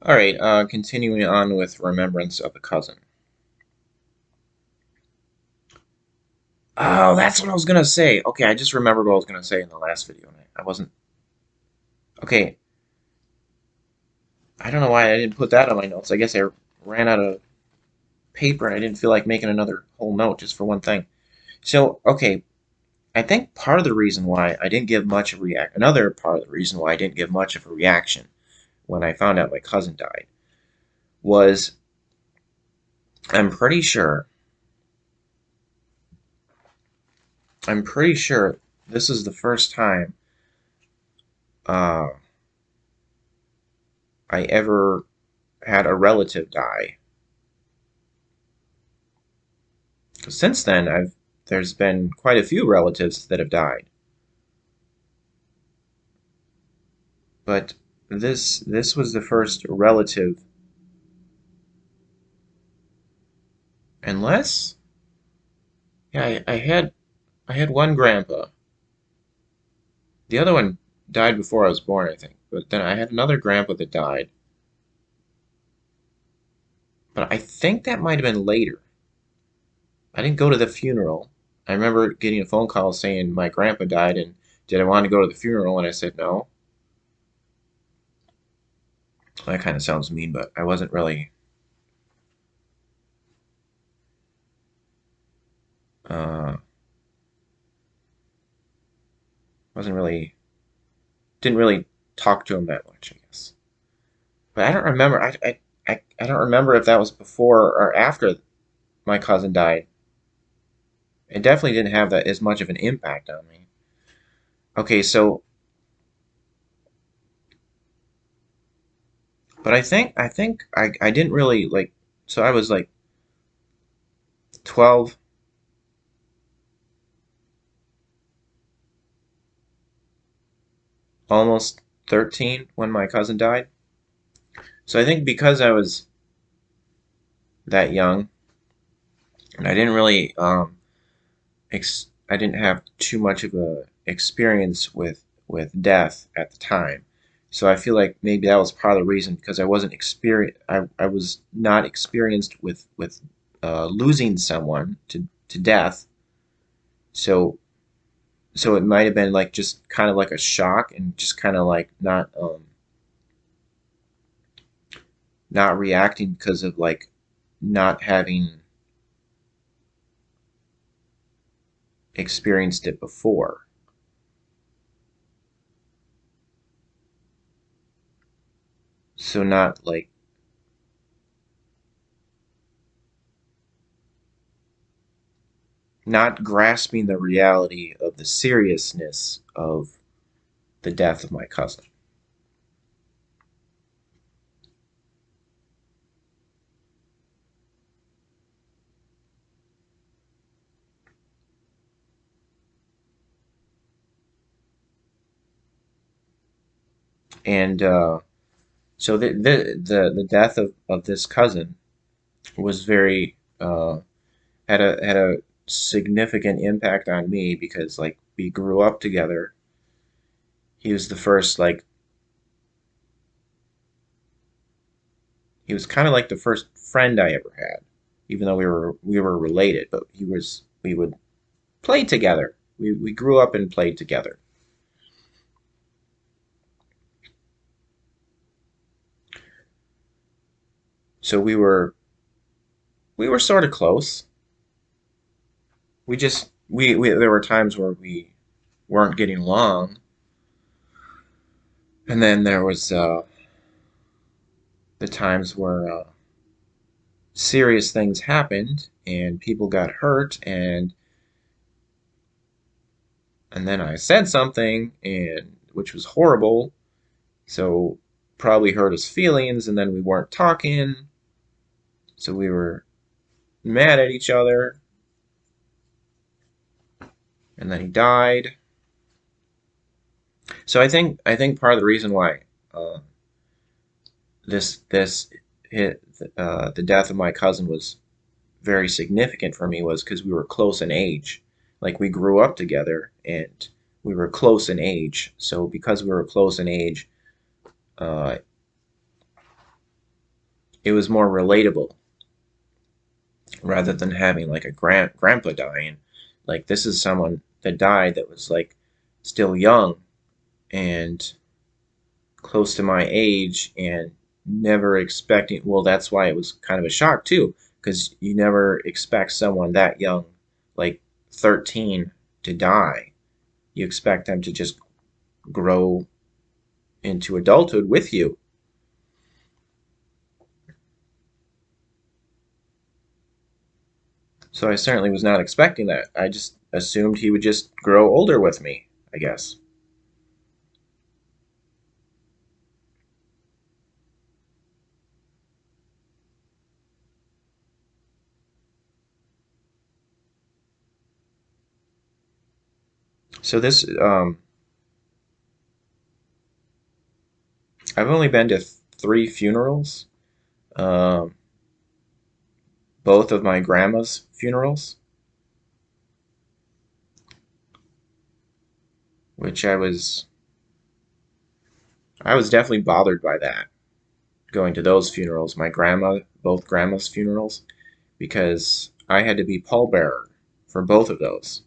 Alright, continuing on with Remembrance of a Cousin. Oh, that's what I was gonna say. Okay, I just remembered what I was gonna say in the last video. And I wasn't. Okay, I don't know why I didn't put that on my notes. I guess I ran out of paper and I didn't feel like making another whole note just for one thing. So, okay, I think part of the reason why I didn't give much of a react, another part of the reason why I didn't give much of a reaction when I found out my cousin died was I'm pretty sure, I'm pretty sure this is the first time uh, I ever had a relative die. Since then, there's been quite a few relatives that have died, but this was the first relative, unless yeah, I had one grandpa. The other one died before I was born, I think. But then I had another grandpa that died, but I think that might have been later. I didn't go to the funeral. I remember getting a phone call saying my grandpa died and did I want to go to the funeral, and I said no. That kind of sounds mean, but I uh, wasn't really didn't really talk to him that much, I guess. But I don't remember. I don't remember if that was before or after my cousin died. It definitely didn't have that as much of an impact on me. Okay, so but I think I didn't really like. So I was like 12, almost 13 when my cousin died. So I think because I was that young and I didn't really I didn't have too much of a experience with death at the time. So I feel like maybe that was part of the reason because I was not experienced with losing someone to death. So so it might have been like just kind of like a shock and just kind of like not reacting because of like not having experienced it before. So not grasping the reality of the seriousness of the death of my cousin. And so the death of this cousin was very had a significant impact on me because like we grew up together. He was the first like he was kind of like the first friend I ever had, even though we were related, but we would play together. We grew up and played together. So we were sort of close. We there were times where we weren't getting along, and then there was the times where serious things happened and people got hurt, and then I said something and which was horrible, so probably hurt his feelings, and then we weren't talking, so we were mad at each other, and then he died. So I think part of the reason why uh, this hit the death of my cousin was very significant for me was because we were close in age. Like we grew up together and we were close in age. So because we were close in age, uh, it was more relatable rather than having like a grandpa dying. Like this is someone that died that was like still young and close to my age and never expecting. Well, that's why it was kind of a shock too, because you never expect someone that young, like 13, to die. You expect them to just grow into adulthood with you. So I certainly was not expecting that. I just assumed he would just grow older with me, I guess. So this, I've only been to three funerals, um, both of my grandma's funerals, which I was definitely bothered by that, going to those funerals, both grandma's funerals, because I had to be pallbearer for both of those.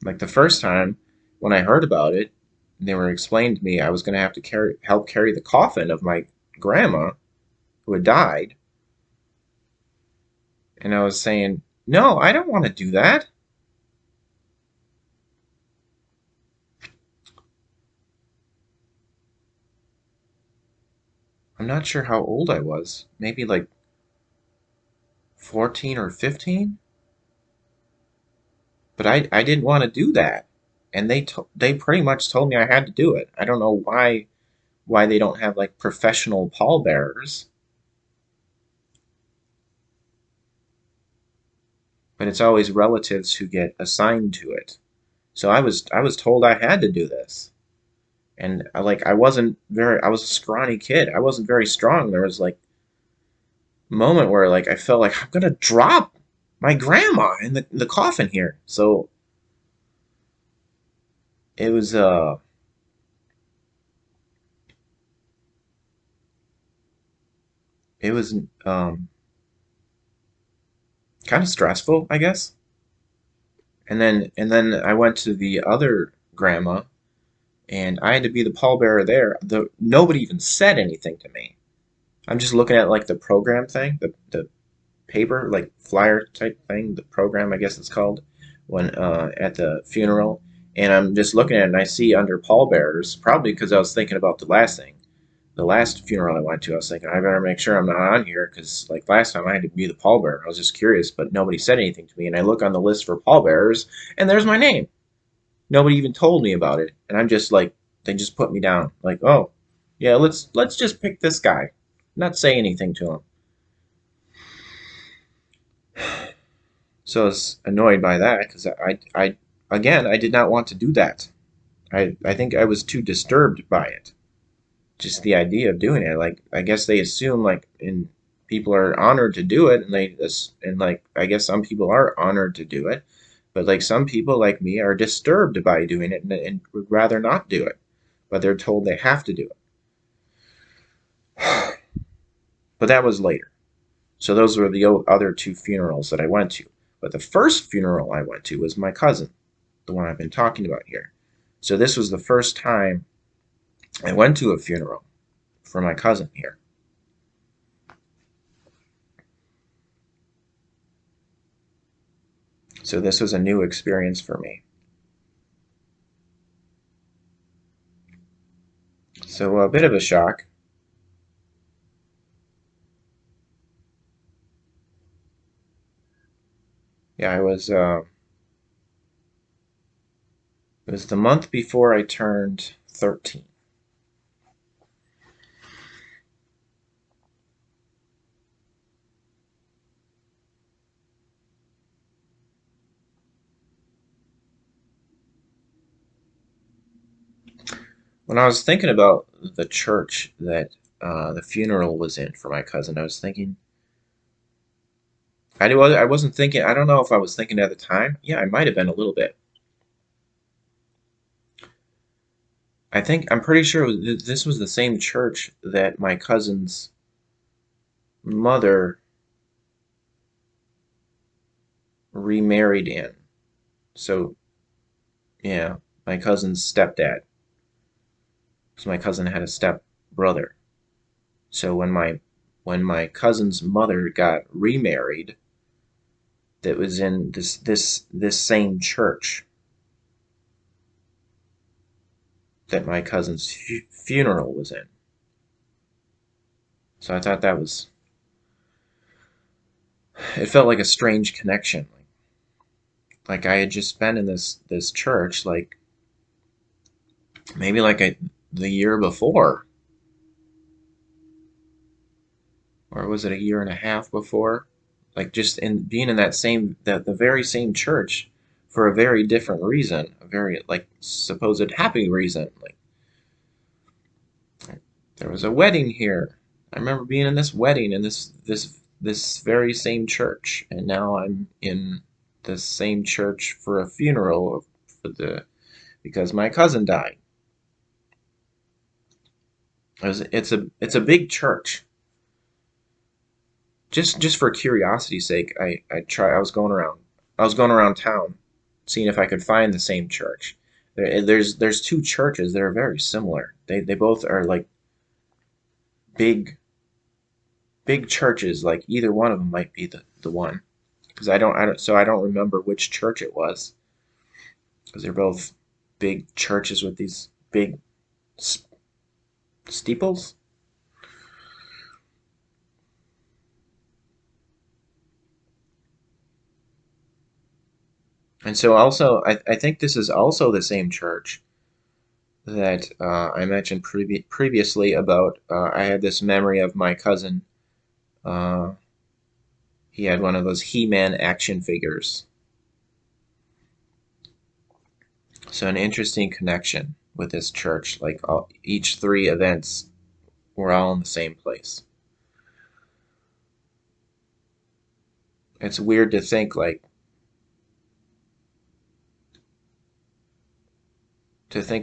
Like the first time when I heard about it, they were explained to me I was going to have to help carry the coffin of my grandma who had died, and I was saying, "No, I don't want to do that." I'm not sure how old I was, maybe like 14 or 15, but I didn't want to do that, and they pretty much told me I had to do it. I don't know why they don't have like professional pallbearers, but it's always relatives who get assigned to it. So I was told I had to do this. And I was a scrawny kid. I wasn't very strong. There was like a moment where like I felt like I'm gonna drop my grandma in the coffin here. So it was it was kind of stressful, I guess. And then I went to the other grandma and I had to be the pallbearer there. Nobody even said anything to me. I'm just looking at like the program thing, the paper like flyer type thing, the program I guess it's called, when at the funeral, and I'm just looking at it and I see under pallbearers, probably because I was thinking about the last funeral I went to. I was thinking I better make sure I'm not on here because like last time I had to be the pallbearer. I was just curious, but nobody said anything to me, and I look on the list for pallbearers, and there's my name. Nobody even told me about it, and I'm just like they just put me down. Like, oh, yeah, let's just pick this guy, not say anything to him. So I was annoyed by that because I again I did not want to do that. I think I was too disturbed by it. Just the idea of doing it. Like I guess they assume like in people are honored to do it, and like I guess some people are honored to do it, but like some people like me are disturbed by doing it and would rather not do it, but they're told they have to do it. But that was later. So those were the other two funerals that I went to. But the first funeral I went to was my cousin, the one I've been talking about here. So this was the first time I went to a funeral for my cousin here. So this was a new experience for me. So a bit of a shock. Yeah, it was the month before I turned 13. When I was thinking about the church that the funeral was in for my cousin, I was thinking I wasn't thinking. I don't know if I was thinking at the time. Yeah, I might have been a little bit. I think I'm pretty sure this was the same church that my cousin's mother remarried in. So, yeah, my cousin's stepdad. So my cousin had a step brother. So when my cousin's mother got remarried, that was in this same church that my cousin's funeral was in. So I thought that was it felt like a strange connection. Like I had just been in this church like maybe the year before, or was it a year and a half before? Like just in being in that the very same church for a very different reason, a very like supposed happy reason. Like there was a wedding here. I remember being in this wedding in this very same church, and now I'm in the same church for a funeral for the because my cousin died. It's a big church. Just for curiosity's sake, I was going around town, seeing if I could find the same church. There's two churches that are very similar. They both are like big big churches. Like either one of them might be the one because I don't remember which church it was because they're both big churches with these big steeples. And so also I think this is also the same church that I mentioned previously about I had this memory of my cousin. Uh, he had one of those He-Man action figures. So an interesting connection with this church. Each three events were all in the same place. It's weird to think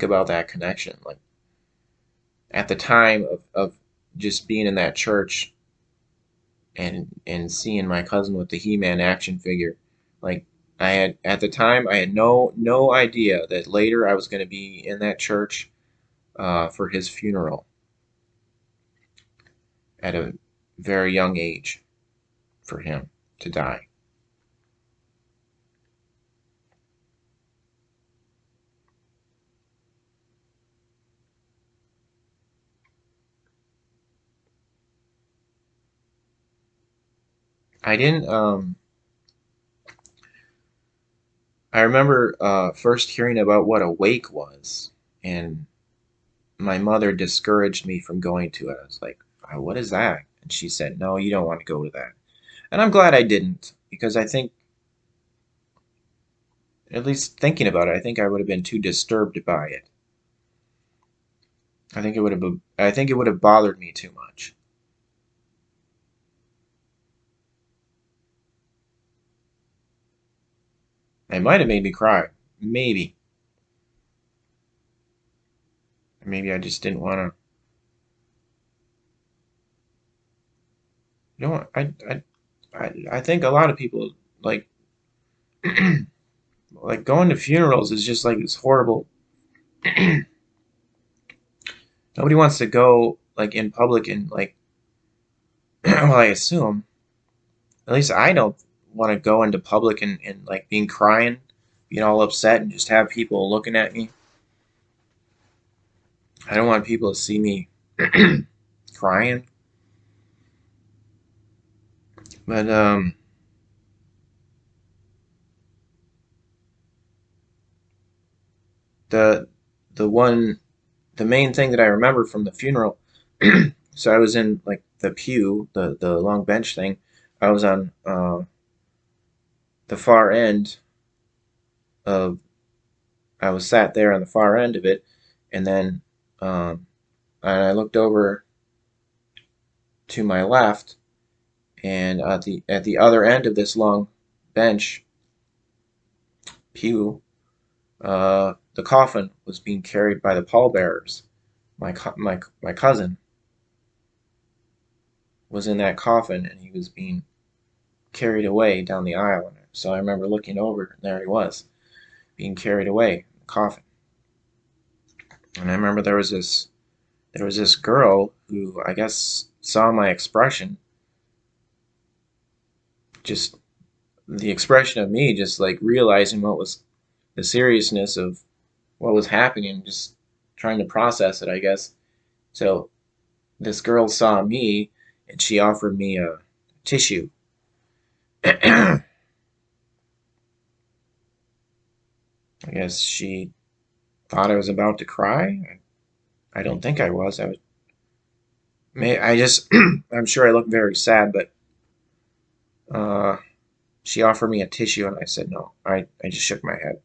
about that connection. Like at the time of just being in that church and seeing my cousin with the He-Man action figure, like I had at the time I had no idea that later I was going to be in that church for his funeral at a very young age for him to die. I didn't. I remember first hearing about what a wake was, and my mother discouraged me from going to it. I was like, "What is that?" And she said, "No, you don't want to go to that." And I'm glad I didn't because I think, at least thinking about it, I think I would have been too disturbed by it. I think it would have bothered me too much. It might have made me cry. Maybe. Maybe I just didn't want to. You know what? I think a lot of people like like going to funerals is just like this horrible. Nobody wants to go like in public and like. Well, I assume at least I don't want to go into public and like being crying, being all upset, and just have people looking at me. I don't want people to see me crying. But the the one the main thing that I remember from the funeral. So I was in like the pew, the long bench thing. I was on the far end of. I was sat there on the far end of it, and then and I looked over to my left, and at the other end of this long bench pew, the coffin was being carried by the pallbearers. My cousin, was in that coffin and he was being carried away down the aisle. So I remember looking over and there he was, being carried away in the coffin. And I remember there was this girl who I guess saw my expression, just the expression of me just like realizing what was the seriousness of what was happening, just trying to process it, I guess. So this girl saw me and she offered me a tissue. I guess she thought I was about to cry. I don't think I was. I just, I'm sure I looked very sad, but uh, she offered me a tissue and I said no. I just shook my head.